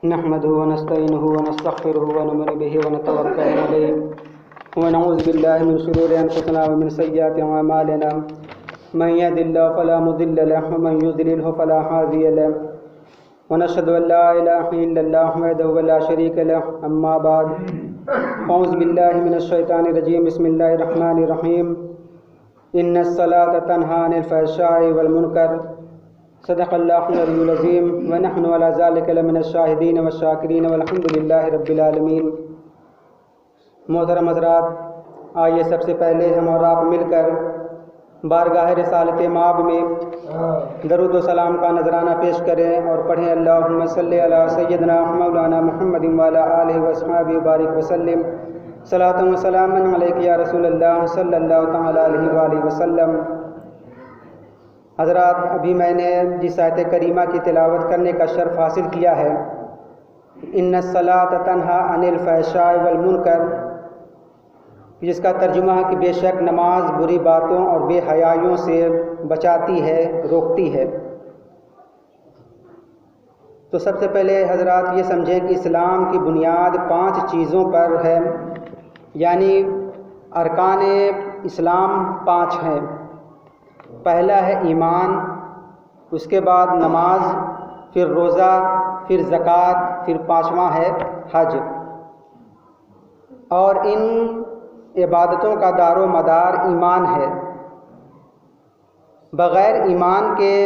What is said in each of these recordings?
نحمده ونستعينه ونستغفره ونؤمن به ونتوكل عليه ونعوذ بالله من شرور أنفسنا ومن سيئات أعمالنا من يهد الله فلا مضل له ومن يضلل فلا هادي له ونشهد أن لا إله إلا الله وحده لا شريك له أما بعد أعوذ بالله من الشيطان الرجيم بسم الله الرحمن الرحيم إن الصلاة تنهى عن الفحشاء والمنكر صدق اللہ العلی العظیم ونحن على ذلك لمن الشاہدین والشاکرین والحمد للہ رب العالمین۔ محترم حضرات، آئیے سب سے پہلے ہم اور آپ مل کر بارگاہ رسالت مآب میں درود و سلام کا نذرانہ پیش کریں اور پڑھیں اللہم صلی علی سیدنا مولانا محمد وعلی آلہ وصحبہ وبارک وسلم صلاۃ و سلام علیک یا رسول اللہ صلی اللہ تعالی علیہ وآلہ وسلم۔ حضرات، ابھی میں نے جس آیت کریمہ کی تلاوت کرنے کا شرف حاصل کیا ہے، ان الصلاۃ تنہی عن الفحشاء والمنکر، جس کا ترجمہ ہے کہ بے شک نماز بری باتوں اور بے حیائیوں سے بچاتی ہے، روکتی ہے۔ تو سب سے پہلے حضرات یہ سمجھیں کہ اسلام کی بنیاد 5 چیزوں پر ہے، یعنی ارکان اسلام 5 ہیں۔ پہلا ہے ایمان، اس کے بعد نماز، پھر روزہ، پھر زکوٰۃ، پھر 5واں ہے حج۔ اور ان عبادتوں کا دار و مدار ایمان ہے۔ بغیر ایمان کے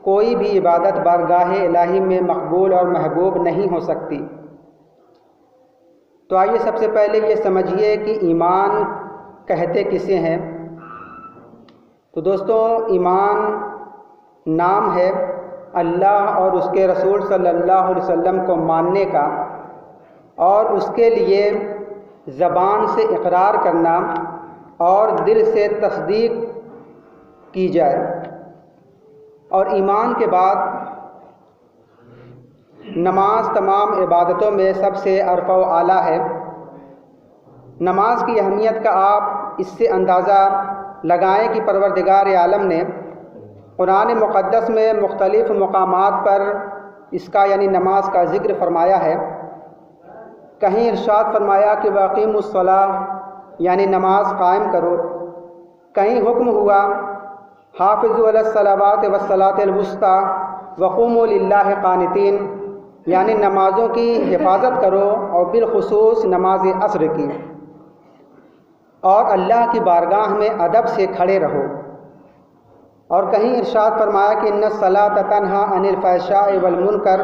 کوئی بھی عبادت بارگاہ الہی میں مقبول اور محبوب نہیں ہو سکتی۔ تو آئیے سب سے پہلے یہ سمجھیے کہ ایمان کہتے کسے ہیں۔ تو دوستو، ایمان نام ہے اللہ اور اس کے رسول صلی اللہ علیہ وسلم کو ماننے کا، اور اس کے لیے زبان سے اقرار کرنا اور دل سے تصدیق کی جائے۔ اور ایمان کے بعد نماز تمام عبادتوں میں سب سے ارفع و اعلیٰ ہے۔ نماز کی اہمیت کا آپ اس سے اندازہ لگائیں کہ پروردگار عالم نے قرآن مقدس میں مختلف مقامات پر اس کا یعنی نماز کا ذکر فرمایا ہے۔ کہیں ارشاد فرمایا کہ واقیموا الصلاۃ، یعنی نماز قائم کرو۔ کہیں حکم ہوا حافظوا علی الصلوات والصلاۃ الوسطیٰ وقوموا للہ قانتین، یعنی نمازوں کی حفاظت کرو اور بالخصوص نماز عصر کی، اور اللہ کی بارگاہ میں ادب سے کھڑے رہو۔ اور کہیں ارشاد فرمایا کہ ان الصلاۃ تنہی عن الفحشاء والمنکر،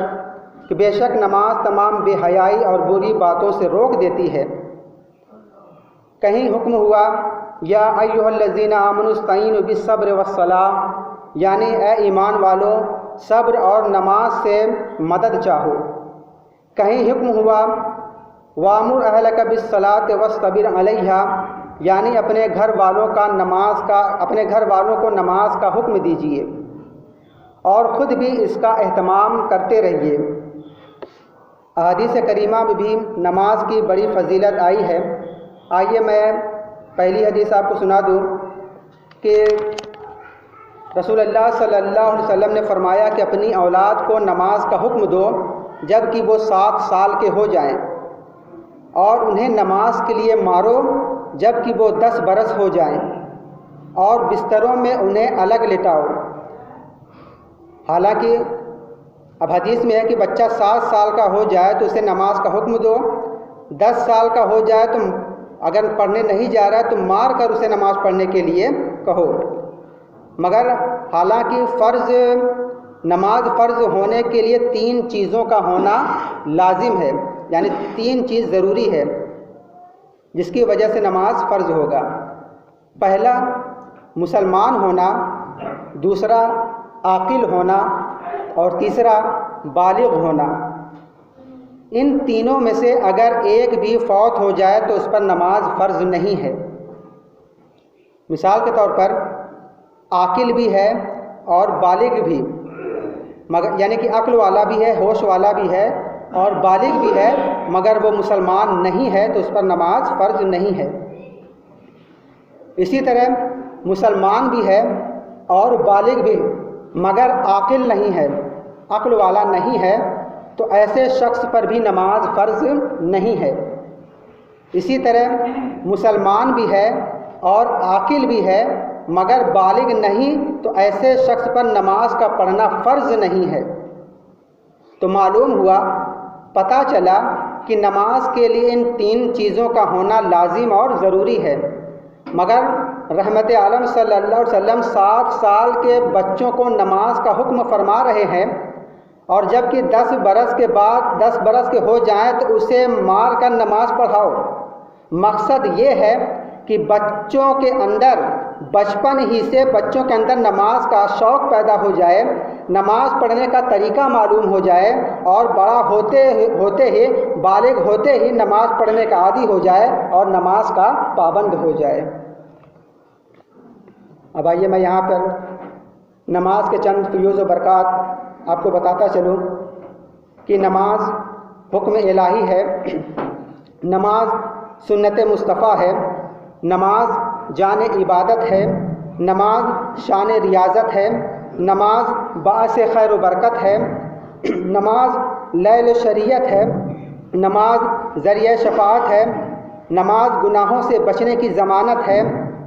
کہ بے شک نماز تمام بے حیائی اور بری باتوں سے روک دیتی ہے۔ کہیں حکم ہوا یا ایھا الذین آمنوا استعینوا بالصبر والصلاۃ، یعنی اے ایمان والو صبر اور نماز سے مدد چاہو۔ کہیں حکم ہوا وامر اہلک بالصلاۃ واصطبر علیہا، یعنی اپنے گھر والوں کو نماز کا حکم دیجیے اور خود بھی اس کا اہتمام کرتے رہیے۔ احادیث کریمہ میں بھی نماز کی بڑی فضیلت آئی ہے۔ آئیے میں پہلی حدیث آپ کو سنا دوں کہ رسول اللہ صلی اللہ علیہ وسلم نے فرمایا کہ اپنی اولاد کو نماز کا حکم دو جب کہ وہ 7 سال کے ہو جائیں، اور انہیں نماز کے لیے مارو جب کہ وہ 10 برس ہو جائیں، اور بستروں میں انہیں الگ لٹاؤ۔ حالانکہ اب حدیث میں ہے کہ بچہ 7 سال کا ہو جائے تو اسے نماز کا حکم دو، 10 سال کا ہو جائے تو اگر پڑھنے نہیں جا رہا ہے تو مار کر اسے نماز پڑھنے کے لیے کہو۔ مگر حالانکہ نماز فرض ہونے کے لیے 3 چیزوں کا ہونا لازم ہے، یعنی 3 چیز ضروری ہے جس کی وجہ سے نماز فرض ہوگا۔ پہلا مسلمان ہونا، دوسرا عاقل ہونا، اور تیسرا بالغ ہونا۔ ان تینوں میں سے اگر ایک بھی فوت ہو جائے تو اس پر نماز فرض نہیں ہے۔ مثال کے طور پر عاقل بھی ہے اور بالغ بھی، یعنی کہ عقل والا بھی ہے، ہوش والا بھی ہے اور بالغ بھی ہے، مگر وہ مسلمان نہیں ہے تو اس پر نماز فرض نہیں ہے۔ اسی طرح مسلمان بھی ہے اور بالغ بھی، مگر عاقل نہیں ہے، عقل والا نہیں ہے تو ایسے شخص پر بھی نماز فرض نہیں ہے۔ اسی طرح مسلمان بھی ہے اور عاقل بھی ہے مگر بالغ نہیں تو ایسے شخص پر نماز کا پڑھنا فرض نہیں ہے۔ تو معلوم ہوا، پتہ چلا کہ نماز کے لیے ان 3 چیزوں کا ہونا لازم اور ضروری ہے، مگر رحمت عالم صلی اللہ علیہ وسلم 7 سال کے بچوں کو نماز کا حکم فرما رہے ہیں، اور جب کہ 10 برس کے بعد 10 برس کے ہو جائیں تو اسے مار کر نماز پڑھاؤ۔ مقصد یہ ہے کہ بچوں کے اندر بچپن ہی سے بچوں کے اندر نماز کا شوق پیدا ہو جائے، نماز پڑھنے کا طریقہ معلوم ہو جائے، اور بڑا ہوتے ہی بالغ ہوتے ہی نماز پڑھنے کا عادی ہو جائے اور نماز کا پابند ہو جائے۔ اب آئیے میں یہاں پر نماز کے چند فیوز و برکات آپ کو بتاتا چلوں کہ نماز حکم الہی ہے، نماز سنت مصطفیٰ ہے، نماز جان عبادت ہے، نماز شان ریاضت ہے، نماز باعث خیر و برکت ہے، نماز لیل شریعت ہے، نماز ذریعہ شفاعت ہے، نماز گناہوں سے بچنے کی ضمانت ہے،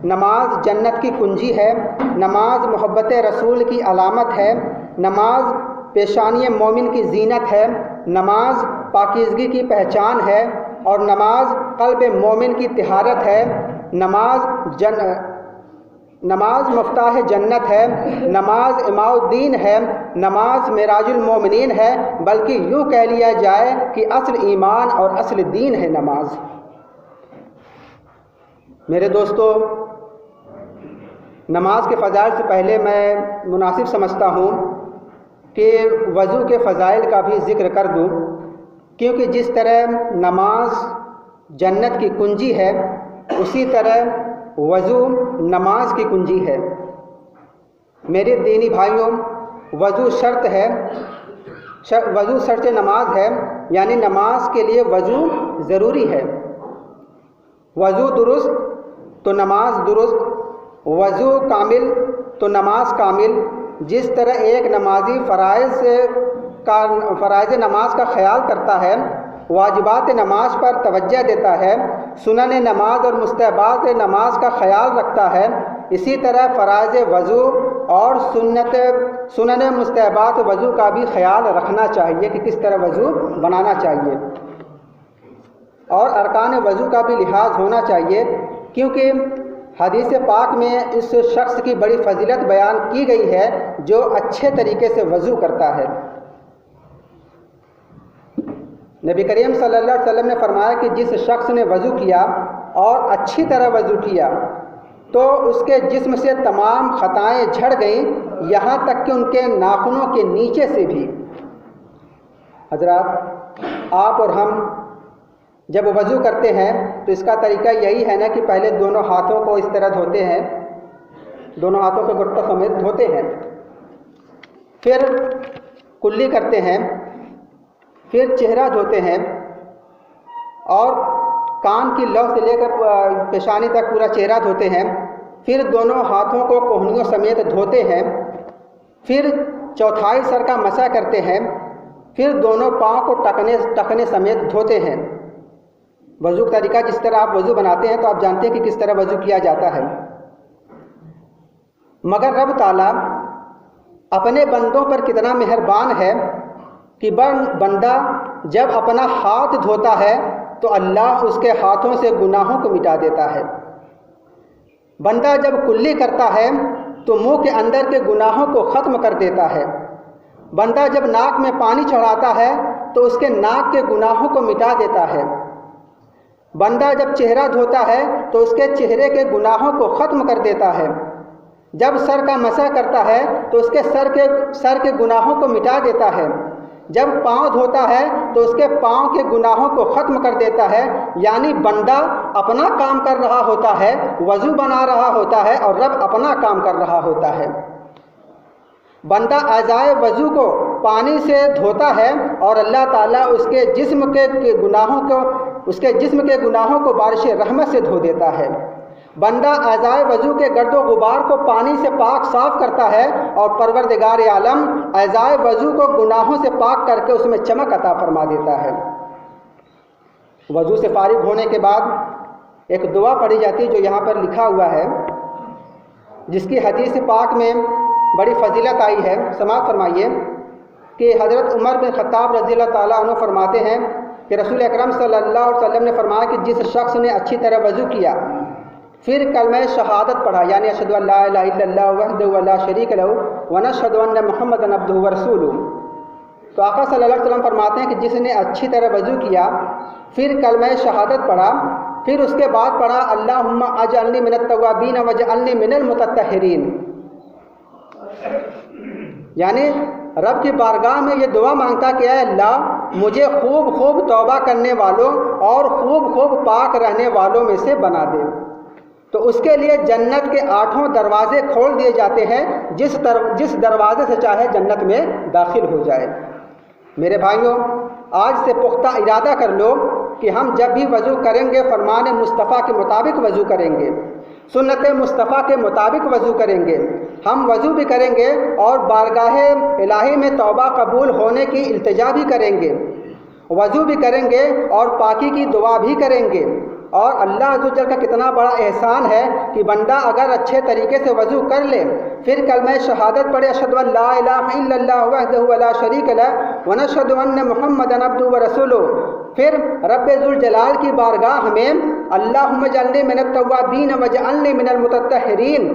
نماز جنت کی کنجی ہے، نماز محبت رسول کی علامت ہے، نماز پیشانی مومن کی زینت ہے، نماز پاکیزگی کی پہچان ہے، اور نماز قلب مومن کی طہارت ہے، نماز مفتاح جنت ہے، نماز اماء الدین ہے، نماز معراج المومنین ہے، بلکہ یوں کہہ لیا جائے کہ اصل ایمان اور اصل دین ہے نماز۔ میرے دوستو، نماز کے فضائل سے پہلے میں مناسب سمجھتا ہوں کہ وضو کے فضائل کا بھی ذکر کر دوں، کیونکہ جس طرح نماز جنت کی کنجی ہے اسی طرح وضو نماز کی کنجی ہے۔ میرے دینی بھائیوں، وضو شرط ہے، وضو شرط نماز ہے، یعنی نماز کے لیے وضو ضروری ہے۔ وضو درست تو نماز درست، وضو کامل تو نماز کامل۔ جس طرح ایک نمازی فرائض نماز کا خیال کرتا ہے، واجبات نماز پر توجہ دیتا ہے، سنن نماز اور مستحبات نماز کا خیال رکھتا ہے، اسی طرح فرائض وضو اور سنن مستحبات وضو کا بھی خیال رکھنا چاہیے کہ کس طرح وضو بنانا چاہیے، اور ارکان وضو کا بھی لحاظ ہونا چاہیے، کیونکہ حدیث پاک میں اس شخص کی بڑی فضیلت بیان کی گئی ہے جو اچھے طریقے سے وضو کرتا ہے۔ نبی کریم صلی اللہ علیہ وسلم نے فرمایا کہ جس شخص نے وضو کیا اور اچھی طرح وضو کیا تو اس کے جسم سے تمام خطائیں جھڑ گئیں، یہاں تک کہ ان کے ناخنوں کے نیچے سے بھی۔ حضرات، آپ اور ہم جب وضو کرتے ہیں تو اس کا طریقہ یہی ہے نا کہ پہلے دونوں ہاتھوں کو اس طرح دھوتے ہیں، دونوں ہاتھوں کو گٹوں سمیت دھوتے ہیں، پھر کلی کرتے ہیں، پھر چہرہ دھوتے ہیں، اور کان کی لو سے لے کر پیشانی تک پورا چہرہ دھوتے ہیں، پھر دونوں ہاتھوں کو کوہنیوں سمیت دھوتے ہیں، پھر چوتھائی سر کا مسح کرتے ہیں، پھر دونوں پاؤں کو ٹکنے سمیت دھوتے ہیں۔ وضو کا طریقہ جس طرح آپ وضو بناتے ہیں تو آپ جانتے ہیں کہ کس طرح وضو کیا جاتا ہے، مگر رب تعالیٰ اپنے بندوں پر کتنا مہربان ہے کہ بندہ جب اپنا ہاتھ دھوتا ہے تو اللہ اس کے ہاتھوں سے گناہوں کو مٹا دیتا ہے۔ بندہ جب کلی کرتا ہے تو منہ کے اندر کے گناہوں کو ختم کر دیتا ہے۔ بندہ جب ناک میں پانی چڑھاتا ہے تو اس کے ناک کے گناہوں کو مٹا دیتا ہے۔ بندہ جب چہرہ دھوتا ہے تو اس کے چہرے کے گناہوں کو ختم کر دیتا ہے۔ جب سر کا مسح کرتا ہے تو اس کے سر کے گناہوں کو مٹا دیتا ہے۔ جب پاؤں دھوتا ہے تو اس کے پاؤں کے گناہوں کو ختم کر دیتا ہے۔ یعنی بندہ اپنا کام کر رہا ہوتا ہے، وضو بنا رہا ہوتا ہے، اور رب اپنا کام کر رہا ہوتا ہے۔ بندہ اعضائے وضو کو پانی سے دھوتا ہے اور اللہ تعالیٰ اس کے جسم کے گناہوں کو بارش رحمت سے دھو دیتا ہے۔ بندہ اعضائے وضو کے گرد و غبار کو پانی سے پاک صاف کرتا ہے اور پروردگار عالم اعضائے وضو کو گناہوں سے پاک کر کے اس میں چمک عطا فرما دیتا ہے۔ وضو سے فارغ ہونے کے بعد ایک دعا پڑھی جاتی ہے جو یہاں پر لکھا ہوا ہے، جس کی حدیث پاک میں بڑی فضیلت آئی ہے۔ سماعت فرمائیے کہ حضرت عمر بن خطاب رضی اللہ تعالیٰ عنہ فرماتے ہیں کہ رسول اکرم صلی اللہ علیہ وسلم نے فرمایا کہ جس شخص نے اچھی طرح وضو کیا، پھر کلمہ شہادت پڑھا، یعنی اشہد ان لا الہ الا اللہ وحدہ لا شریک لہ ونشہد ان محمدا عبدہ ورسولہ، تو آقا صلی اللہ علیہ وسلم فرماتے ہیں کہ جس نے اچھی طرح وضو کیا، پھر کلمہ شہادت پڑھا، پھر اس کے بعد پڑھا اللہم اجعلنی من التوابین واجعلنی من المتطہرین، یعنی رب کی بارگاہ میں یہ دعا مانگتا کہ اے اللہ مجھے خوب خوب توبہ کرنے والوں اور خوب خوب پاک رہنے والوں میں سے بنا دے۔ تو اس کے لیے جنت کے 8 دروازے کھول دیے جاتے ہیں، جس دروازے سے چاہے جنت میں داخل ہو جائے۔ میرے بھائیوں، آج سے پختہ ارادہ کر لو کہ ہم جب بھی وضو کریں گے فرمان مصطفیٰ کے مطابق وضو کریں گے، سنت مصطفیٰ کے مطابق وضو کریں گے۔ ہم وضو بھی کریں گے اور بارگاہ الہی میں توبہ قبول ہونے کی التجا بھی کریں گے، وضو بھی کریں گے اور پاکی کی دعا بھی کریں گے۔ اور اللہ عز و جل کا کتنا بڑا احسان ہے کہ بندہ اگر اچھے طریقے سے وضو کر لے، پھر کلمہ شہادت پڑھے اشہد ان لا الہ الا اللہ وحدہ لا شریک لہ ونشہد ان محمدا عبدہ ورسولہ، پھر رب ذوالجلال کی بارگاہ میں اللہم اجعلنی من التوابین واجعلنی من المتطہرین،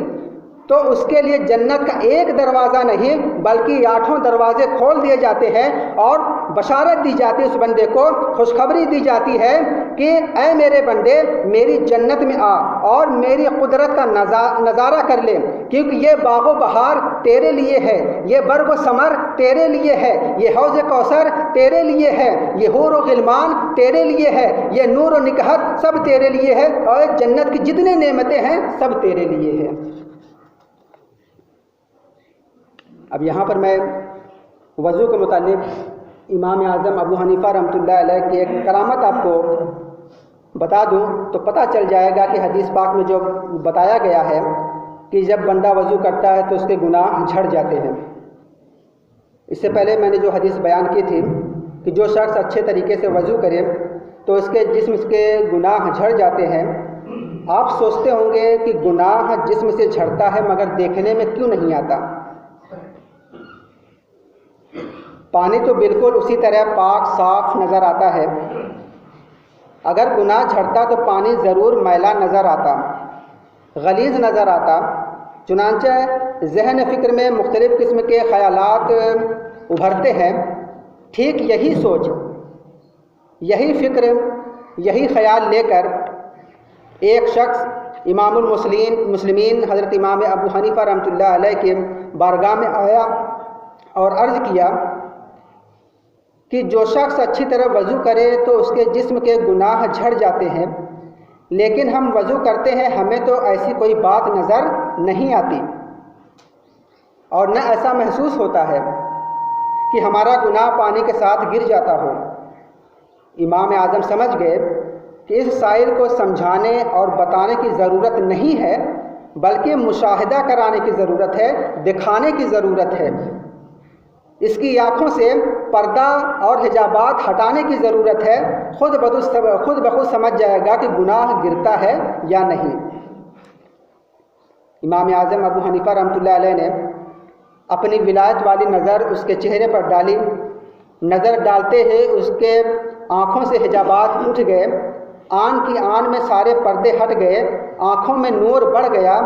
تو اس کے لیے جنت کا ایک دروازہ نہیں بلکہ 8 دروازے کھول دیے جاتے ہیں اور بشارت دی جاتی ہے، اس بندے کو خوشخبری دی جاتی ہے کہ اے میرے بندے میری جنت میں آ اور میری قدرت کا نظارہ کر لے، کیونکہ یہ باغ و بہار تیرے لیے ہے، یہ برگ و ثمر تیرے لیے ہے، یہ حوض کوثر تیرے لیے ہے، یہ حور و غلمان تیرے لیے ہے، یہ نور و نکہت سب تیرے لیے ہے، اور جنت کی جتنی نعمتیں ہیں سب تیرے لیے ہیں۔ اب یہاں پر میں وضو کے متعلق امام اعظم ابو حنیفہ رحمۃ اللہ علیہ کی ایک کرامت آپ کو بتا دوں تو پتہ چل جائے گا کہ حدیث پاک میں جو بتایا گیا ہے کہ جب بندہ وضو کرتا ہے تو اس کے گناہ جھڑ جاتے ہیں۔ اس سے پہلے میں نے جو حدیث بیان کی تھی کہ جو شخص اچھے طریقے سے وضو کرے تو اس کے جسم کے گناہ جھڑ جاتے ہیں۔ آپ سوچتے ہوں گے کہ گناہ جسم سے جھڑتا ہے مگر دیکھنے میں کیوں نہیں آتا؟ پانی تو بالکل اسی طرح پاک صاف نظر آتا ہے، اگر گناہ جھڑتا تو پانی ضرور میلا نظر آتا، غلیظ نظر آتا۔ چنانچہ ذہن فکر میں مختلف قسم کے خیالات ابھرتے ہیں۔ ٹھیک یہی سوچ، یہی فکر، یہی خیال لے کر ایک شخص امام المسلمین حضرت امام ابو حنیفہ رحمۃ اللہ علیہ کے بارگاہ میں آیا اور عرض کیا کہ جو شخص اچھی طرح وضو کرے تو اس کے جسم کے گناہ جھڑ جاتے ہیں، لیکن ہم وضو کرتے ہیں ہمیں تو ایسی کوئی بات نظر نہیں آتی اور نہ ایسا محسوس ہوتا ہے کہ ہمارا گناہ پانی کے ساتھ گر جاتا ہو۔ امام اعظم سمجھ گئے کہ اس سائل کو سمجھانے اور بتانے کی ضرورت نہیں ہے بلکہ مشاہدہ کرانے کی ضرورت ہے، دکھانے کی ضرورت ہے، اس کی آنکھوں سے پردہ اور حجابات ہٹانے کی ضرورت ہے، خود بخود سمجھ جائے گا کہ گناہ گرتا ہے یا نہیں۔ امام اعظم ابو حنیفہ رحمۃ اللہ علیہ نے اپنی ولایت والی نظر اس کے چہرے پر ڈالی، نظر ڈالتے ہی اس کے آنکھوں سے حجابات اٹھ گئے، آن کی آن میں سارے پردے ہٹ گئے، آنکھوں میں نور بڑھ گیا،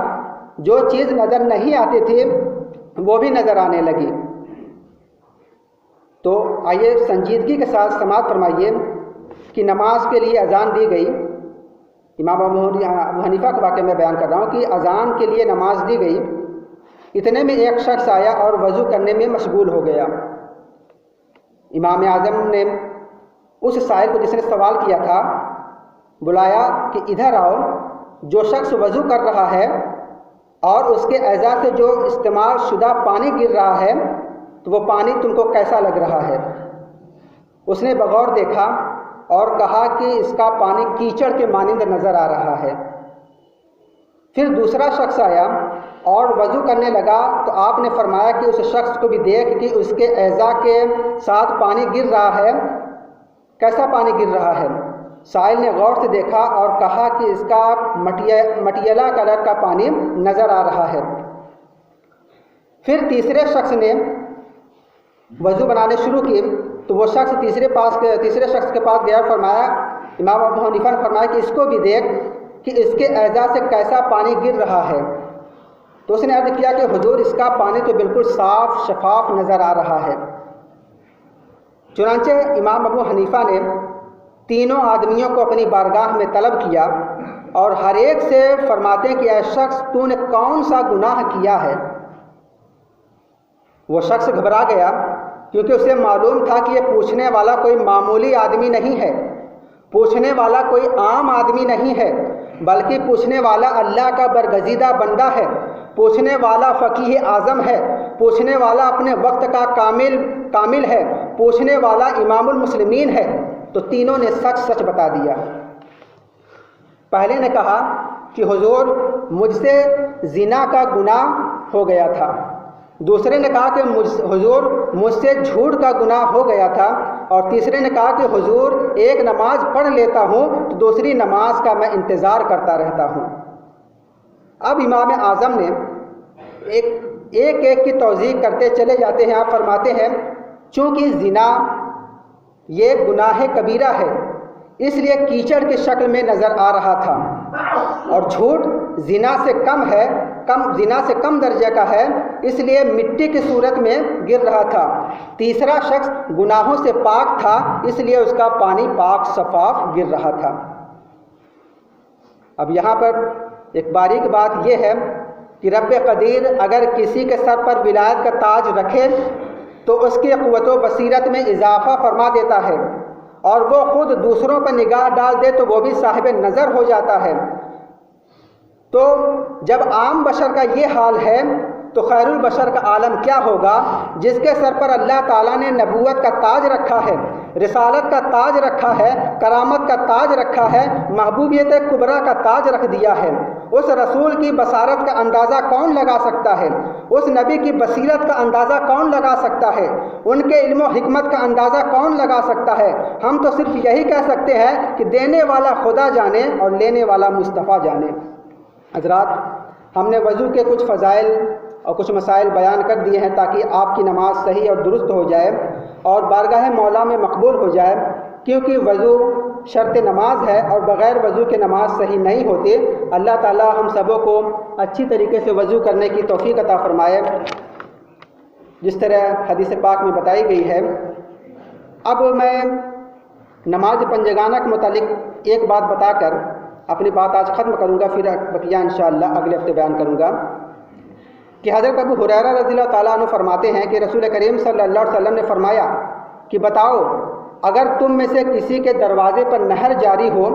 جو چیز نظر نہیں آتی تھی وہ بھی نظر آنے لگی۔ تو آئیے سنجیدگی کے ساتھ سماعت فرمائیے کہ نماز کے لیے اذان دی گئی۔ امام ابو حنیفہ کے واقعے میں بیان کر رہا ہوں کہ اذان کے لیے نماز دی گئی، اتنے میں ایک شخص آیا اور وضو کرنے میں مشغول ہو گیا۔ امام اعظم نے اس سائل کو جس نے سوال کیا تھا بلایا کہ ادھر آؤ، جو شخص وضو کر رہا ہے اور اس کے اعضاء سے جو استعمال شدہ پانی گر رہا ہے تو وہ پانی تم کو کیسا لگ رہا ہے؟ اس نے بغور دیکھا اور کہا کہ اس کا پانی کیچڑ کے مانند نظر آ رہا ہے۔ پھر دوسرا شخص آیا اور وضو کرنے لگا تو آپ نے فرمایا کہ اس شخص کو بھی دیکھ کہ اس کے اعضاء کے ساتھ پانی گر رہا ہے، کیسا پانی گر رہا ہے؟ سائل نے غور سے دیکھا اور کہا کہ اس کا مٹیلا کلر کا پانی نظر آ رہا ہے۔ پھر تیسرے شخص نے وضو بنانے شروع کی تو وہ شخص تیسرے شخص کے پاس گیا، فرمایا، امام ابو حنیفہ نے فرمایا کہ اس کو بھی دیکھ کہ اس کے اعضاء سے کیسا پانی گر رہا ہے۔ تو اس نے عرض کیا کہ حضور اس کا پانی تو بالکل صاف شفاف نظر آ رہا ہے۔ چنانچہ امام ابو حنیفہ نے تینوں آدمیوں کو اپنی بارگاہ میں طلب کیا اور ہر ایک سے فرماتے ہیں کہ اے شخص تو نے کون سا گناہ کیا ہے؟ وہ شخص گھبرا گیا کیونکہ اسے معلوم تھا کہ یہ پوچھنے والا کوئی معمولی آدمی نہیں ہے، پوچھنے والا کوئی عام آدمی نہیں ہے، بلکہ پوچھنے والا اللہ کا برگزیدہ بندہ ہے، پوچھنے والا فقیہ اعظم ہے، پوچھنے والا اپنے وقت کا کامل ہے، پوچھنے والا امام المسلمین ہے۔ تو تینوں نے سچ سچ بتا دیا۔ پہلے نے کہا کہ حضور مجھ سے زنا کا گناہ ہو گیا تھا، دوسرے نے کہا کہ حضور مجھ سے جھوٹ کا گناہ ہو گیا تھا، اور تیسرے نے کہا کہ حضور ایک نماز پڑھ لیتا ہوں تو دوسری نماز کا میں انتظار کرتا رہتا ہوں۔ اب امام اعظم نے ایک کی توضیح کرتے چلے جاتے ہیں۔ آپ فرماتے ہیں چونکہ زنا یہ گناہ کبیرہ ہے اس لیے کیچڑ کی شکل میں نظر آ رہا تھا، اور جھوٹ زنا سے کم درجے کا ہے اس لیے مٹی کی صورت میں گر رہا تھا۔ تیسرا شخص گناہوں سے پاک تھا اس لیے اس کا پانی پاک شفاف گر رہا تھا۔ اب یہاں پر ایک باریک بات یہ ہے کہ رب قدیر اگر کسی کے سر پر ولایت کا تاج رکھے تو اس کی قوت و بصیرت میں اضافہ فرما دیتا ہے، اور وہ خود دوسروں پر نگاہ ڈال دے تو وہ بھی صاحب نظر ہو جاتا ہے۔ تو جب عام بشر کا یہ حال ہے تو خیر البشر کا عالم کیا ہوگا جس کے سر پر اللہ تعالیٰ نے نبوت کا تاج رکھا ہے، رسالت کا تاج رکھا ہے، کرامت کا تاج رکھا ہے، محبوبیت کبریٰ کا تاج رکھ دیا ہے۔ اس رسول کی بصارت کا اندازہ کون لگا سکتا ہے؟ اس نبی کی بصیرت کا اندازہ کون لگا سکتا ہے؟ ان کے علم و حکمت کا اندازہ کون لگا سکتا ہے؟ ہم تو صرف یہی کہہ سکتے ہیں کہ دینے والا خدا جانے اور لینے والا مصطفیٰ جانے۔ حضرات، ہم نے وضو کے کچھ فضائل اور کچھ مسائل بیان کر دیے ہیں تاکہ آپ کی نماز صحیح اور درست ہو جائے اور بارگاہ مولا میں مقبول ہو جائے، کیونکہ وضو شرط نماز ہے اور بغیر وضو کے نماز صحیح نہیں ہوتی۔ اللہ تعالی ہم سبوں کو اچھی طریقے سے وضو کرنے کی توفیق عطا فرمائے جس طرح حدیث پاک میں بتائی گئی ہے۔ اب میں نماز پنجگانہ کے متعلق ایک بات بتا کر اپنی بات آج ختم کروں گا، پھر بقیہ انشاءاللہ اگلے ہفتے بیان کروں گا کہ حضرت ابو ہریرہ رضی اللہ تعالیٰ عنہ فرماتے ہیں کہ رسول کریم صلی اللہ علیہ وسلم نے فرمایا کہ بتاؤ اگر تم میں سے کسی کے دروازے پر نہر جاری ہو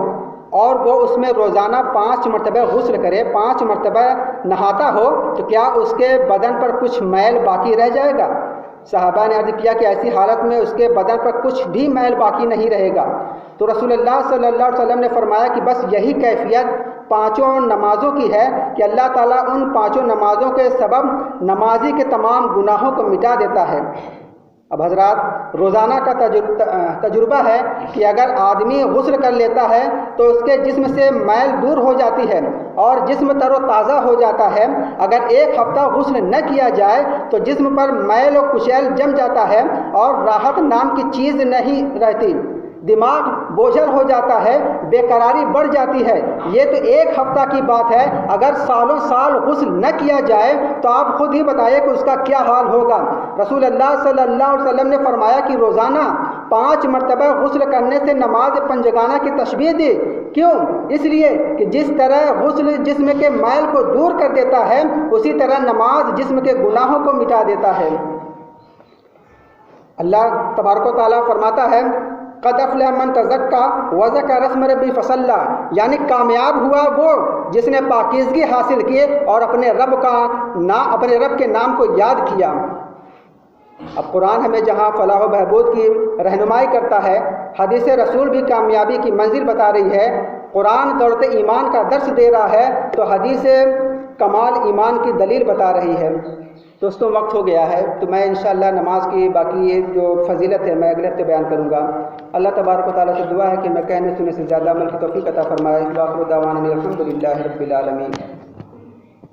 اور وہ اس میں روزانہ 5 مرتبہ غسل کرے، 5 مرتبہ نہاتا ہو تو کیا اس کے بدن پر کچھ میل باقی رہ جائے گا؟ صحابہ نے عرض کیا کہ ایسی حالت میں اس کے بدن پر کچھ بھی میل باقی نہیں رہے گا۔ تو رسول اللہ صلی اللہ علیہ وسلم نے فرمایا کہ بس یہی کیفیت 5 نمازوں کی ہے کہ اللہ تعالیٰ ان 5 نمازوں کے سبب نمازی کے تمام گناہوں کو مٹا دیتا ہے۔ اب حضرات، روزانہ کا تجربہ ہے کہ اگر آدمی غسل کر لیتا ہے تو اس کے جسم سے میل دور ہو جاتی ہے اور جسم تر و تازہ ہو جاتا ہے۔ اگر ایک ہفتہ غسل نہ کیا جائے تو جسم پر میل و کچیل جم جاتا ہے اور راحت نام کی چیز نہیں رہتی، دماغ بوجھل ہو جاتا ہے، بے قراری بڑھ جاتی ہے۔ یہ تو ایک ہفتہ کی بات ہے، اگر سالوں سال غسل نہ کیا جائے تو آپ خود ہی بتائیے کہ اس کا کیا حال ہوگا۔ رسول اللہ صلی اللہ علیہ وسلم نے فرمایا کہ روزانہ 5 مرتبہ غسل کرنے سے نماز پنجگانہ کی تشبیہ دی۔ کیوں؟ اس لیے کہ جس طرح غسل جسم کے میل کو دور کر دیتا ہے اسی طرح نماز جسم کے گناہوں کو مٹا دیتا ہے۔ اللہ تبارک و تعالیٰ فرماتا ہے قد افلح من تزکا وذکر اسم ربہ فصلی، یعنی کامیاب ہوا وہ جس نے پاکیزگی حاصل کی اور اپنے رب کے نام کو یاد کیا۔ اب قرآن ہمیں جہاں فلاح و بہبود کی رہنمائی کرتا ہے، حدیث رسول بھی کامیابی کی منزل بتا رہی ہے، قرآن دولت ایمان کا درس دے رہا ہے تو حدیث کمال ایمان کی دلیل بتا رہی ہے۔ دوستوں وقت ہو گیا ہے، تو میں انشاءاللہ نماز کی باقی جو فضیلت ہے میں اگلے ہفتے بیان کروں گا۔ اللہ تبارک و تعالیٰ سے دعا ہے کہ میں کہنے سننے سے زیادہ عمل کی توفیق عطا فرمائے۔ وآخر دعوانا الحمد للہ رب العالمین۔